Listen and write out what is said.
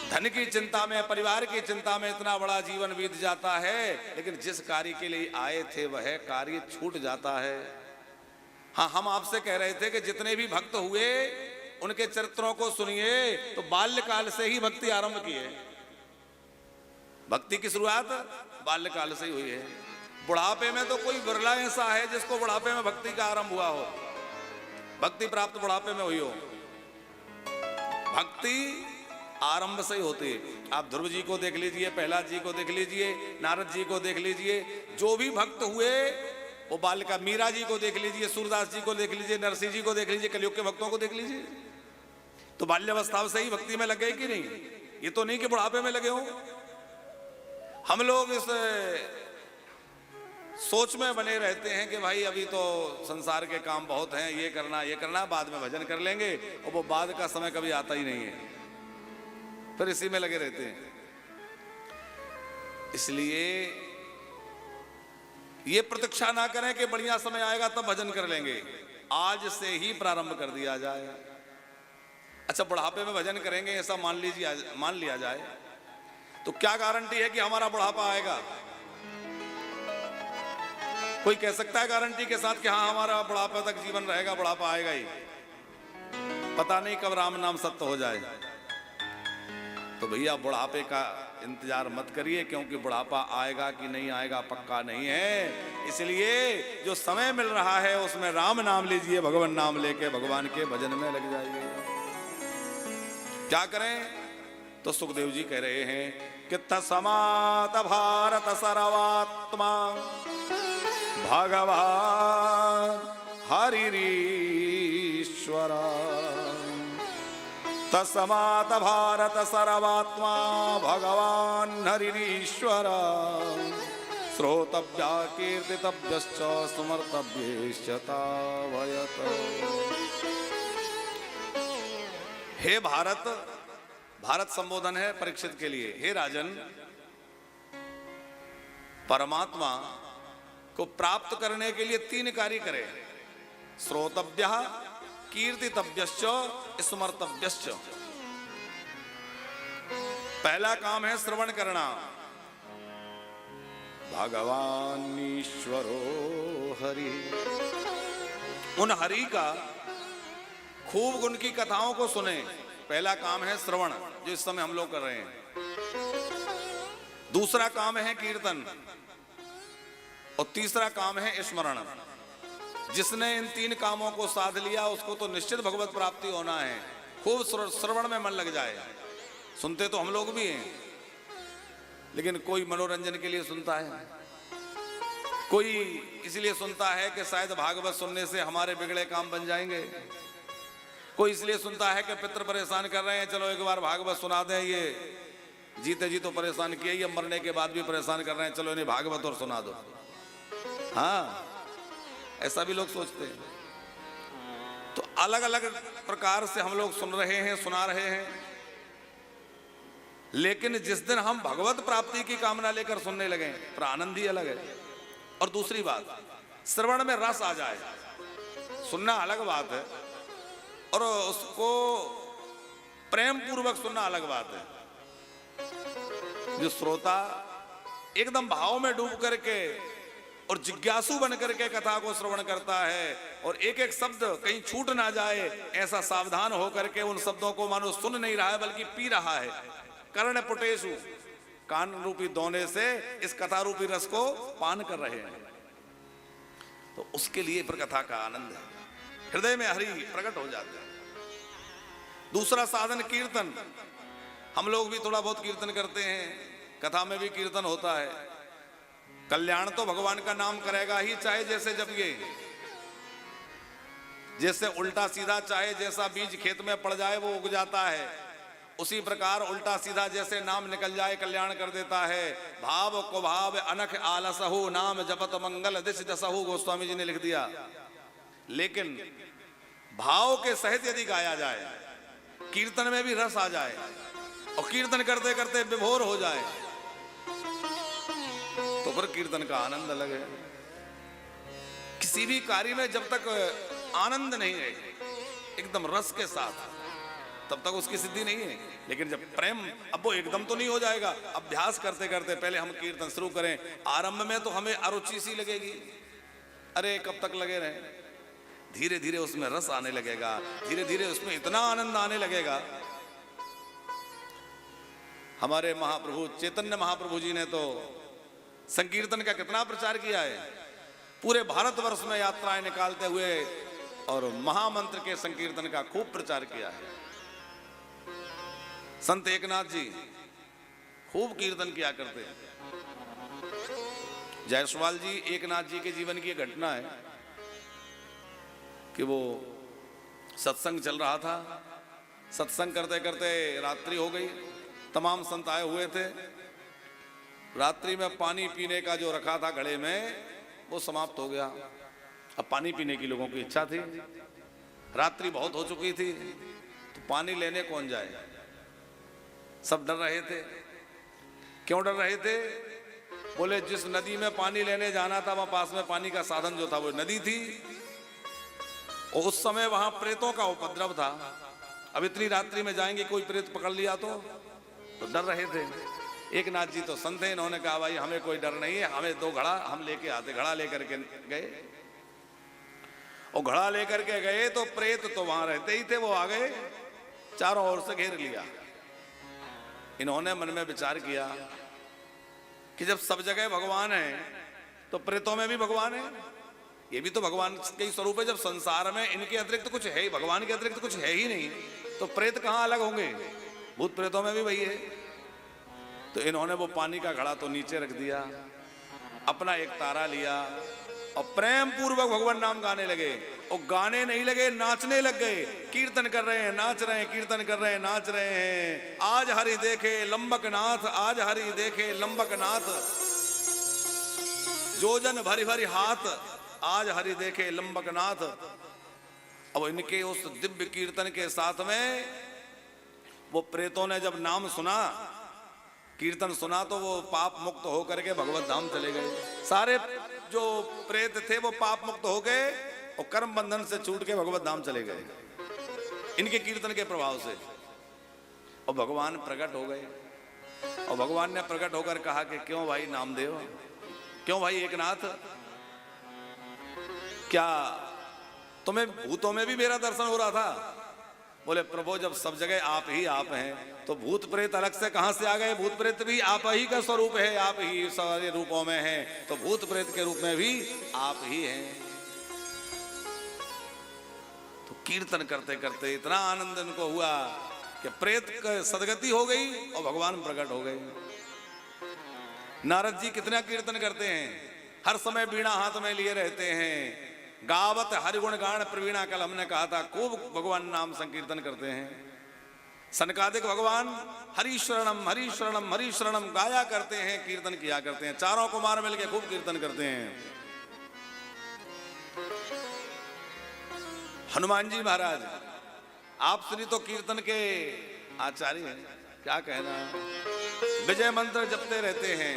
धन की चिंता में, परिवार की चिंता में इतना बड़ा जीवन बीत जाता है, लेकिन जिस कार्य के लिए आए थे वह कार्य छूट जाता है। हाँ, हम आपसे कह रहे थे कि जितने भी भक्त हुए उनके चरित्रों को सुनिए तो बाल्यकाल से ही भक्ति आरंभ की है। भक्ति की शुरुआत बाल्यकाल से ही हुई है। बुढ़ापे में तो कोई बिरला ऐसा है जिसको बुढ़ापे में भक्ति का आरंभ हुआ हो, भक्ति प्राप्त बुढ़ापे में हुई हो। भक्ति आरंभ से ही होती है। आप ध्रुव जी को देख लीजिए, प्रहलाद जी को देख लीजिए, नारद जी को देख लीजिए, जो भी भक्त हुए वो बाल का, मीरा जी को देख लीजिए, सूरदास जी को देख लीजिए, नरसिंह जी को देख लीजिए, कलयुग के भक्तों को देख लीजिए, तो बाल्यावस्था से ही भक्ति में लग गए कि नहीं? ये तो नहीं कि बुढ़ापे में लगे हो। हम लोग इस सोच में बने रहते हैं कि भाई अभी तो संसार के काम बहुत हैं, ये करना, बाद में भजन कर लेंगे, और वो बाद का समय कभी आता ही नहीं है, फिर इसी में लगे रहते हैं। इसलिए ये प्रतीक्षा ना करें कि बढ़िया समय आएगा तब भजन कर लेंगे, आज से ही प्रारंभ कर दिया जाए। अच्छा, बुढ़ापे में भजन करेंगे ऐसा मान लिया जाए, तो क्या गारंटी है कि हमारा बुढ़ापा आएगा? कोई कह सकता है गारंटी के साथ कि हाँ हमारा बुढ़ापा तक जीवन रहेगा, बुढ़ापा आएगा ही? पता नहीं कब राम नाम सत्य हो जाए। तो भैया बुढ़ापे का इंतजार मत करिए, क्योंकि बुढ़ापा आएगा कि नहीं आएगा पक्का नहीं है। इसलिए जो समय मिल रहा है उसमें राम नाम लीजिए, भगवान नाम लेके भगवान के भजन में लग जाइए। क्या करें? तो सुखदेव जी कह रहे हैं कि तस्मात् भारत सर्वात्मा भगवान हरिरीश्वर, तस्मात् भारत सर्वात्मा भगवान हरिरीश्वर, श्रोतव्या कीर्तितव्यश्च स्मर्तव्यश्च तावयत्। हे भारत, भारत संबोधन है परीक्षित के लिए, हे राजन, परमात्मा को प्राप्त करने के लिए 3 कार्य करें। श्रोतव्य, कीर्तितव्यश्च, स्मर्तव्यश्च। पहला काम है श्रवण करना। भगवान ईश्वरो हरि, उन हरि का खूब उनकी कथाओं को सुने। पहला काम है श्रवण, जो इस समय हम लोग कर रहे हैं। दूसरा काम है कीर्तन, और तीसरा काम है स्मरण। जिसने इन 3 कामों को साध लिया उसको तो निश्चित भगवत प्राप्ति होना है। खूब श्रवण में मन लग जाए। सुनते तो हम लोग भी हैं, लेकिन कोई मनोरंजन के लिए सुनता है, कोई इसलिए सुनता है कि शायद भागवत सुनने से हमारे बिगड़े काम बन जाएंगे, कोई इसलिए सुनता है कि पितर परेशान कर रहे हैं, चलो एक बार भागवत सुना दें, ये जीते जी तो परेशान किए, ये मरने के बाद भी परेशान कर रहे हैं, चलो इन्हें भागवत और सुना दो। हाँ, ऐसा भी लोग सोचते हैं। तो अलग अलग प्रकार से हम लोग सुन रहे हैं, सुना रहे हैं, लेकिन जिस दिन हम भगवत प्राप्ति की कामना लेकर सुनने लगे फिर आनंद ही अलग है। और दूसरी बात, श्रवण में रस आ जाए। सुनना अलग बात है और उसको प्रेम पूर्वक सुनना अलग बात है। जो श्रोता एकदम भाव में डूब करके और जिज्ञासु बन करके कथा को श्रवण करता है और एक एक शब्द कहीं छूट ना जाए ऐसा सावधान होकर के उन शब्दों को मानो सुन नहीं रहा है बल्कि पी रहा है। कर्ण पुटेशु, कान रूपी दोने से इस कथा रूपी रस को पान कर रहे हैं। तो उसके लिए पर कथा का आनंद है, हृदय में हरि प्रकट हो जाता है। दूसरा साधन कीर्तन। हम लोग भी थोड़ा बहुत कीर्तन करते हैं, कथा में भी कीर्तन होता है। कल्याण तो भगवान का नाम करेगा ही, चाहे जैसे जब ये जैसे उल्टा सीधा, चाहे जैसा बीज खेत में पड़ जाए वो उग जाता है, उसी प्रकार उल्टा सीधा जैसे नाम निकल जाए कल्याण कर देता है। भाव को भाव अनख आलसहु, नाम जपत मंगल दिश दसहु, गोस्वामी जी ने लिख दिया। लेकिन भाव के सहित यदि गाया जाए, कीर्तन में भी रस आ जाए और कीर्तन करते करते विभोर हो जाए तो फिर कीर्तन का आनंद अलग है। किसी भी कार्य में जब तक आनंद नहीं है एकदम रस के साथ तब तक उसकी सिद्धि नहीं है। लेकिन जब प्रेम, अब वो एकदम तो नहीं हो जाएगा, अभ्यास करते करते पहले हम कीर्तन शुरू करें, आरंभ में तो हमें अरुचि सी लगेगी, अरे कब तक लगे रहे, धीरे धीरे उसमें रस आने लगेगा, धीरे धीरे उसमें इतना आनंद आने लगेगा। हमारे महाप्रभु चैतन्य महाप्रभु जी ने तो संकीर्तन का कितना प्रचार किया है, पूरे भारतवर्ष में यात्राएं निकालते हुए और महामंत्र के संकीर्तन का खूब प्रचार किया है। संत एकनाथ जी खूब कीर्तन किया करते हैं। जायसवाल जी, एकनाथ जी के जीवन की घटना है कि वो सत्संग चल रहा था, सत्संग करते करते रात्रि हो गई, तमाम संत आए हुए थे, रात्रि में पानी पीने का जो रखा था घड़े में वो समाप्त हो गया। अब पानी पीने की लोगों की इच्छा थी, रात्रि बहुत हो चुकी थी, तो पानी लेने कौन जाए, सब डर रहे थे। क्यों डर रहे थे? बोले जिस नदी में पानी लेने जाना था वहां पास में पानी का साधन जो था वो नदी थी, और उस समय वहां प्रेतों का उपद्रव था। अब इतनी रात्रि में जाएंगे, कोई प्रेत पकड़ लिया तो डर रहे थे। एक नाथ जी तो संत है, इन्होंने कहा भाई हमें कोई डर नहीं है, हमें 2 घड़ा हम लेके आते। घड़ा लेकर के गए, और घड़ा लेकर के गए तो प्रेत तो वहां रहते ही थे, वो आ गए, चारों ओर से घेर लिया। इन्होंने मन में विचार किया कि जब सब जगह भगवान है तो प्रेतों में भी भगवान है, ये भी तो भगवान के ही स्वरूप है। जब संसार में इनके अतिरिक्त तो कुछ है ही, भगवान के अतिरिक्त कुछ है ही नहीं, तो प्रेत कहां अलग होंगे, भूत प्रेतों में भी वही है। तो इन्होंने वो पानी का घड़ा तो नीचे रख दिया, अपना एक तारा लिया और प्रेम पूर्वक भगवान नाम गाने लगे। और गाने नहीं लगे, नाचने लग गए। कीर्तन कर रहे हैं, नाच रहे हैं, कीर्तन कर रहे हैं, नाच रहे हैं। आज हरि देखे लंबक नाथ, आज हरि देखे लंबक नाथ, जोजन भरी भरी हाथ, आज हरि देखे लंबक नाथ। अब इनके उस दिव्य कीर्तन के साथ में वो प्रेतों ने जब नाम सुना, कीर्तन सुना, तो वो पाप मुक्त होकर के भगवत धाम चले गए। सारे जो प्रेत थे वो पाप मुक्त हो गए और कर्म बंधन से छूट के भगवत धाम चले गए इनके कीर्तन के प्रभाव से। और भगवान प्रकट हो गए, और भगवान ने प्रकट होकर कहा कि क्यों भाई नामदेव, क्यों भाई एकनाथ, क्या तुम्हें भूतों में भी मेरा दर्शन हो रहा था? बोले प्रभु जब सब जगह आप ही आप हैं तो भूत प्रेत अलग से कहां से आ गए? भूत प्रेत भी आप ही का स्वरूप है, आप ही सारे रूपों में हैं, तो भूत प्रेत के रूप में भी आप ही हैं। तो कीर्तन करते करते इतना आनंद इनको हुआ कि प्रेत सदगति हो गई और भगवान प्रकट हो गए। नारद जी कितना कीर्तन करते हैं, हर समय बीणा हाथ में लिए रहते हैं, गावत हरिगुण गान प्रवीणा, कल हमने कहा था, खूब भगवान नाम संकीर्तन करते हैं। सनकादिक भगवान हरि शरणम हरि शरणम हरि शरणम गाया करते हैं, कीर्तन किया करते हैं, चारों कुमार मिलकर खूब कीर्तन करते हैं। हनुमान जी महाराज आप श्री तो कीर्तन के आचार्य हैं, क्या कहना, विजय मंत्र जपते रहते हैं।